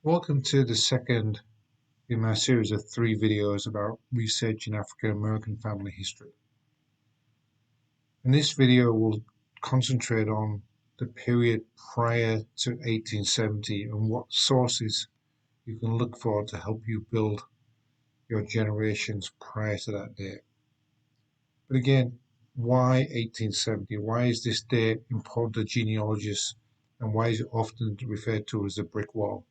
Welcome to the second in my series of 3 videos about research in African American family history. In this video, we'll concentrate on the period prior to 1870 and what sources you can look for to help you build your generations prior to that date. But again, why 1870? Why is this date important to genealogists, and why is it often referred to as the brick wall?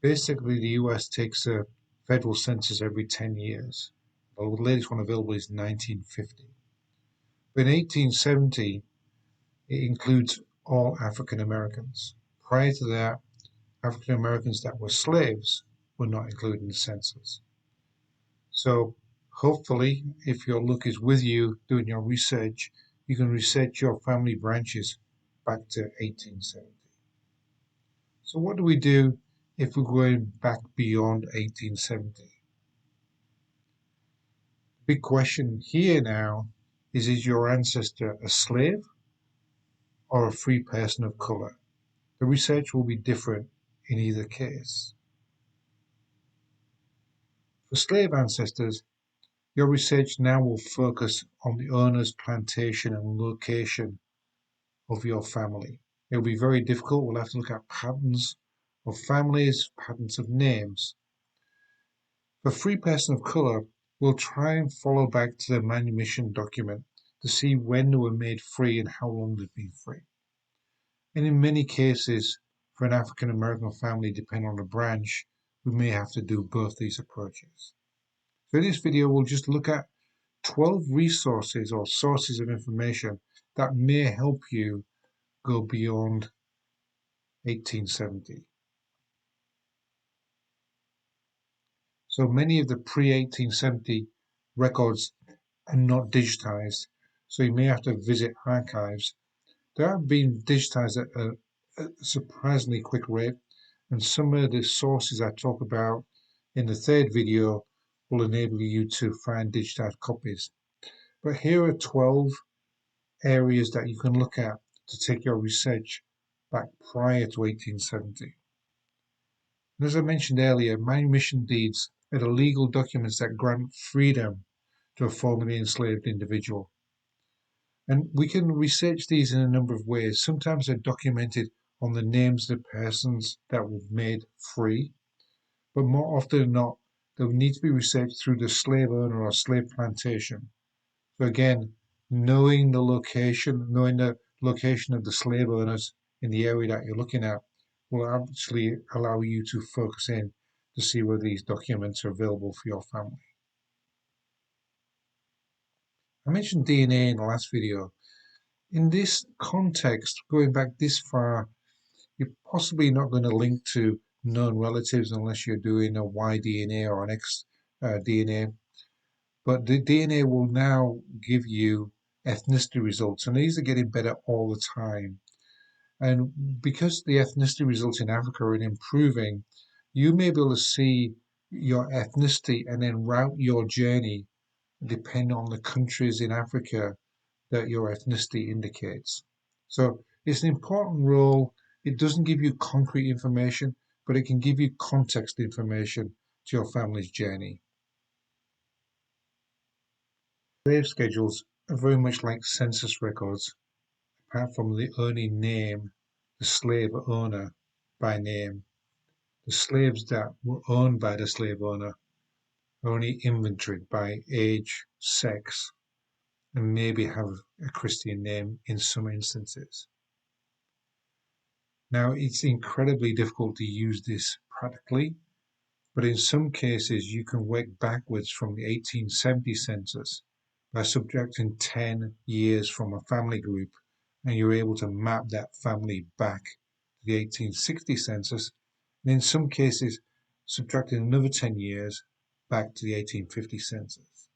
Basically, the US takes a federal census every 10 years. The latest one available is 1950. But in 1870, it includes all African Americans. Prior to that, African Americans that were slaves were not included in the census. So hopefully, if your luck is with you doing your research, you can research your family branches back to 1870. So what do we do if we're going back beyond 1870? Big question here now is your ancestor a slave or a free person of color? The research will be different in either case. For slave ancestors, your research now will focus on the owner's plantation and location of your family. It will be very difficult. We'll have to look at patterns of families, patterns of names. For free person of color, we'll try and follow back to the manumission document to see when they were made free and how long they've been free. And in many cases, for an African American family, depending on the branch, we may have to do both these approaches. So in this video, we'll just look at 12 resources or sources of information that may help you go beyond 1870. So many of the pre-1870 records are not digitized, so you may have to visit archives. They are being digitized at a surprisingly quick rate, and some of the sources I talk about in the third video will enable you to find digitized copies. But here are 12 areas that you can look at to take your research back prior to 1870. And as I mentioned earlier, Manumission Deeds are the legal documents that grant freedom to a formerly enslaved individual. And we can research these in a number of ways. Sometimes they're documented on the names of the persons that were made free, but more often than not, they need to be researched through the slave owner or slave plantation. So again, knowing the location of the slave owners in the area that you're looking at will actually allow you to focus in to see whether these documents are available for your family. I mentioned DNA in the last video. In this context, going back this far, you're possibly not going to link to known relatives unless you're doing a Y-DNA or an X-DNA. But the DNA will now give you ethnicity results, and these are getting better all the time. And because the ethnicity results in Africa are improving, you may be able to see your ethnicity and then route your journey depending on the countries in Africa that your ethnicity indicates. So it's an important role. It doesn't give you concrete information, but it can give you context information to your family's journey. Slave schedules are very much like census records, apart from the only name the slave owner by name. The slaves that were owned by the slave owner are only inventoried by age, sex, and maybe have a Christian name in some instances. Now, it's incredibly difficult to use this practically, but in some cases you can work backwards from the 1870 census by subtracting 10 years from a family group, and you're able to map that family back to the 1860 census, and in some cases subtracting another 10 years back to the 1850 census.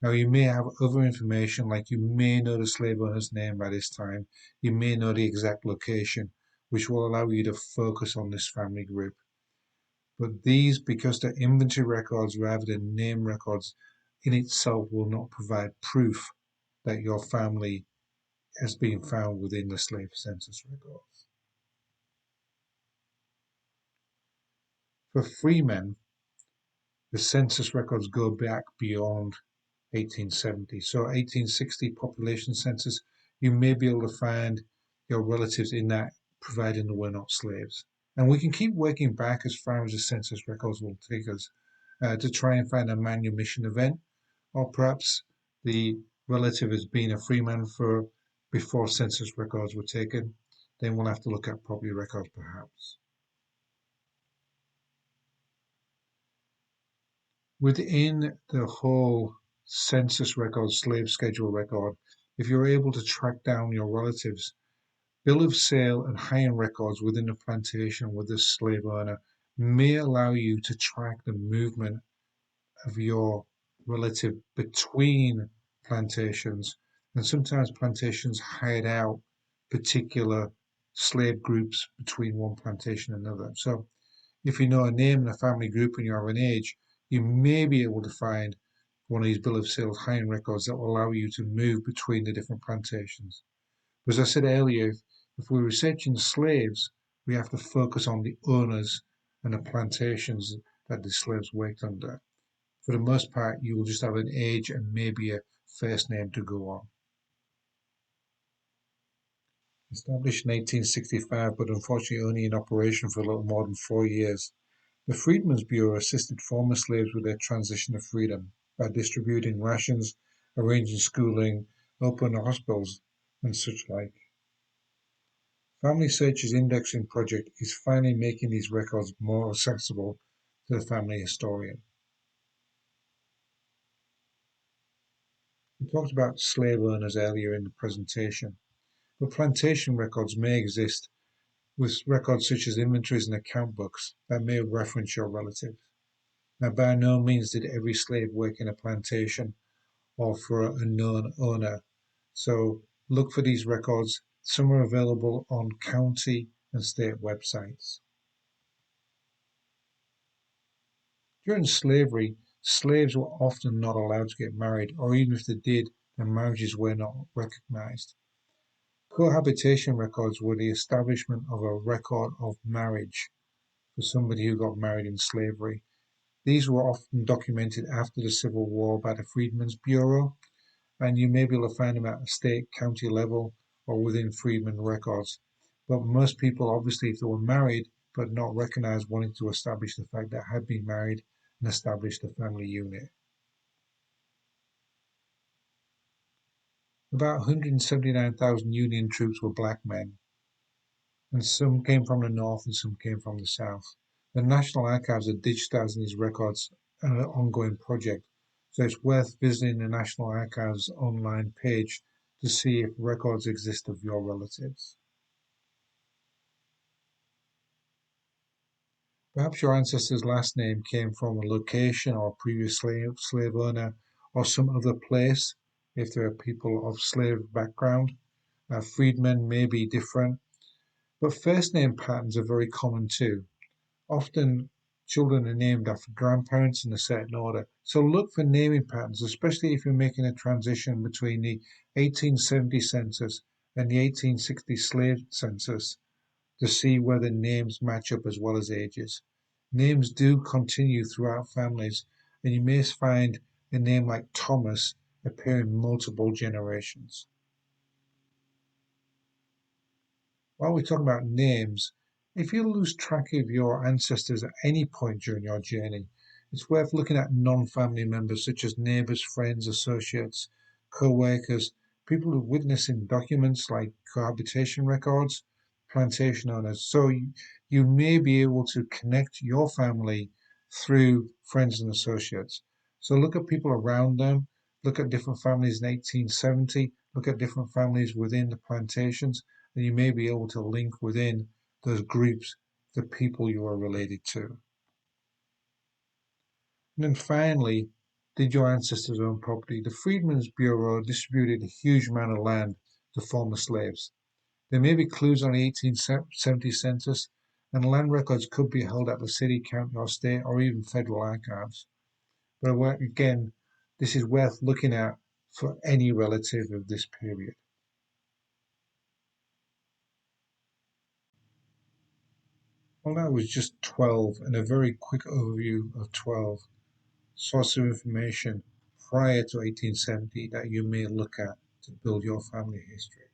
Now you may have other information, like you may know the slave owner's name by this time, you may know the exact location, which will allow you to focus on this family group. But these, because they're inventory records rather than name records, in itself will not provide proof that your family has been found within the slave census records. For freemen, the census records go back beyond 1870. So 1860 population census, you may be able to find your relatives in that, providing they were not slaves. And we can keep working back as far as the census records will take us to try and find a manumission event, or perhaps the relative has been a freeman for before census records were taken. Then we'll have to look at property records perhaps. Within the whole census record, slave schedule record, if you're able to track down your relatives, bill of sale and hiring records within the plantation with the slave owner may allow you to track the movement of your relative between plantations. And sometimes plantations hired out particular slave groups between one plantation and another. So if you know a name and a family group and you're of an age, you may be able to find one of these bill of sales hiring records that will allow you to move between the different plantations. But as I said earlier, if we're researching slaves, we have to focus on the owners and the plantations that the slaves worked under. For the most part, you will just have an age and maybe a first name to go on. Established in 1865, but unfortunately only in operation for a little more than 4 years, the Freedmen's Bureau assisted former slaves with their transition to freedom by distributing rations, arranging schooling, opening hospitals, and such like. Family Search's indexing project is finally making these records more accessible to the family historian. We talked about slave owners earlier in the presentation, but plantation records may exist with records such as inventories and account books that may reference your relatives. Now, by no means did every slave work in a plantation or for a known owner, so look for these records. Some are available on county and state websites. During slavery, slaves were often not allowed to get married, or even if they did, their marriages were not recognized. Cohabitation records were the establishment of a record of marriage for somebody who got married in slavery. These were often documented after the Civil War by the Freedmen's Bureau, and you may be able to find them at a state, county level, or within freedmen records. But most people, obviously, if they were married but not recognized, wanted to establish the fact that had been married and establish the family unit. About 179,000 Union troops were black men, and some came from the north and some came from the south. The National Archives are digitizing these records on an ongoing project, so it's worth visiting the National Archives online page to see if records exist of your relatives. Perhaps your ancestor's last name came from a location or a previous slave owner or some other place if there are people of slave background. Freedmen may be different, but first name patterns are very common too. Often children are named after grandparents in a certain order. So look for naming patterns, especially if you're making a transition between the 1870 census and the 1860 slave census to see whether names match up as well as ages. Names do continue throughout families, and you may find a name like Thomas appear in multiple generations. While we talk about names, if you lose track of your ancestors at any point during your journey, it's worth looking at non-family members such as neighbors, friends, associates, co-workers, people who witness in documents like cohabitation records, plantation owners. So you may be able to connect your family through friends and associates. So look at people around them, look at different families in 1870, look at different families within the plantations, and you may be able to link within those groups the people you are related to. And then finally, did your ancestors own property? The Freedmen's Bureau distributed a huge amount of land to former slaves. There may be clues on the 1870 census, and land records could be held at the city, county, or state, or even federal archives. But again, this is worth looking at for any relative of this period. Well, that was just 12 and a very quick overview of 12 sources of information prior to 1870 that you may look at to build your family history.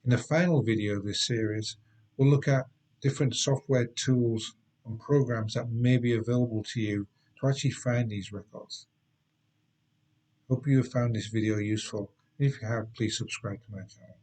In the final video of this series, we'll look at different software tools and programs that may be available to you to actually find these records. Hope you have found this video useful. If you have, please subscribe to my channel.